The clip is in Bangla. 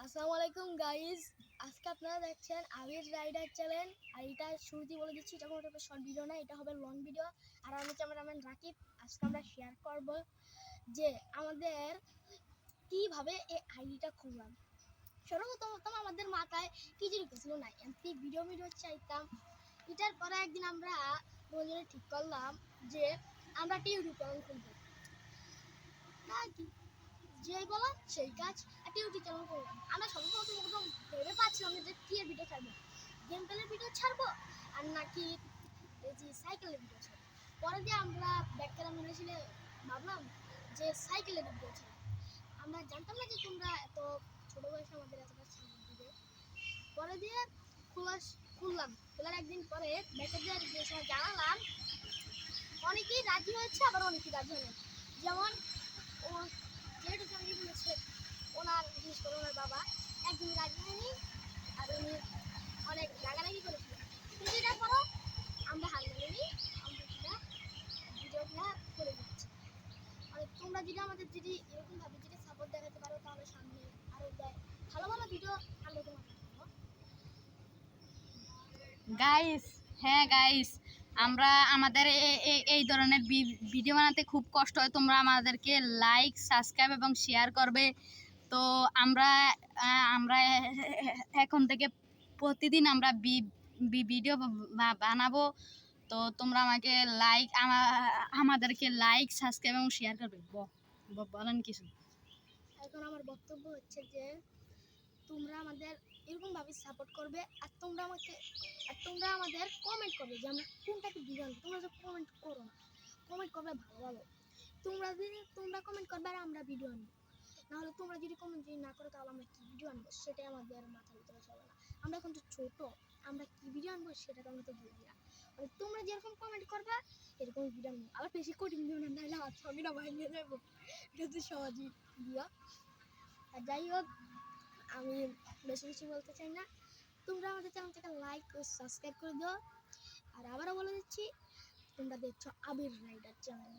আসসালামু আলাইকুম গাইজ। আজকে আপনারা দেখছেন আবির রাইডার চ্যানেল। আর এটা শুরুতেই বলে দিচ্ছি, এটা কোনো একটা শর্ট ভিডিও না, এটা হবে লং ভিডিও। আর আমি ক্যামেরাম্যান রাকিব। আজকে আমরা শেয়ার করব যে আমাদের কিভাবে এই আইডিটা খুললাম। সর্বপ্রথম আমাদের মাথায় কি জিনিস ছিল না, এমনি ভিডিও চাইতাম। এটার পরে একদিন আমরা বন্ধুরা ঠিক করলাম যে আমরা একটা ইউটিউব চ্যানেল খুলবো। না কি যেই বলা সেই কাজ, একটা ইউটিউব চ্যানেল করলাম। আমরা সর্বপ্রথম ভেবে পাচ্ছিলাম যে কি এর ভিডিও ছাড়বো, গেম প্লের ভিডিও ছাড়বো আর নাকি এই যে সাইকেলের ভিডিও ছাড়বো। পরে দিয়ে আমরা ব্যাক ক্যামেরা মিলেছিলে ভাবলাম যে সাইকেলের ভিডিও ছাড়বো। আমরা জানতাম না যে তোমরা এত ছোট বয়সে আমাদের এতটা সাপোর্ট দিবে। পরে দিয়ে খোলার একদিন পরে ব্যাকের যে সময় জানালাম, অনেকেই রাজি হয়েছে আবার অনেকেই রাজি হয়নি। যেমন ও যেহেতু সঙ্গে বলেছে ওনার, বিশেষ করে ওনার বাবা একদিন রাজি হয়নি, আর উনি অনেক রাগারাগি করেছিল। কিন্তু এটার পরও আমরা হার মানিনি, আমরা সেটা ভিডিওগুলো করে দিচ্ছি। আর তোমরা যদি আমাদের যদি এরকমভাবে যদি সাপোর্ট দেখাতে পারো, তাহলে সামনে আরও ভালো ভালো ভিডিও আমরা তোমাদের দেবো। গাইস, হ্যাঁ গাইস, আমরা আমাদের এই ধরনের ভিডিও বানাতে খুব কষ্ট হয়। তোমরা আমাদেরকে লাইক, সাবস্ক্রাইব এবং শেয়ার করবে। তো আমরা আমরা এখন থেকে প্রতিদিন আমরা ভিডিও বানাবো। তো তোমরা আমাকে আমাদেরকে লাইক, সাবস্ক্রাইব এবং শেয়ার করবে। বলেন কিছু। এখন আমার বক্তব্য হচ্ছে যে তোমরা আমাদের এরকমভাবে সাপোর্ট করবে, আর তোমরা আমাদের কমেন্ট করবে যে আমরা কোনটাকে ভিডিও আনবো। তোমরা যে কমেন্ট করো না, কমেন্ট করবে ভালো ভালো। তোমরা কমেন্ট করবে আর আমরা ভিডিও আনবো। নাহলে তোমরা যদি কমেন্ট না করো, তাহলে আমরা কী ভিডিও আনবো সেটাই আমাদের মাথার ভিতরে চলে না। আমরা এখন তো ছোটো, আমরা কী ভিডিও আনবো সেটা তো আমরা তো বুঝি না। মানে তোমরা যেরকম কমেন্ট করবে এরকম ভিডিও আনবো। আবার বেশি কঠিন ভিডিও না, নাহলে আমার ছবিটা ভাঙিয়ে যাবো। এটা তো সহজই ভিডিও। আর যাই হোক, আমি বেশি বলতে চাই না। তোমরা আমাদের চ্যানেলটাকে লাইক ও সাবস্ক্রাইব করে দিও। আর আবারও বলে দিচ্ছি, তোমরা দেখছো আবির রাইডার চ্যানেল।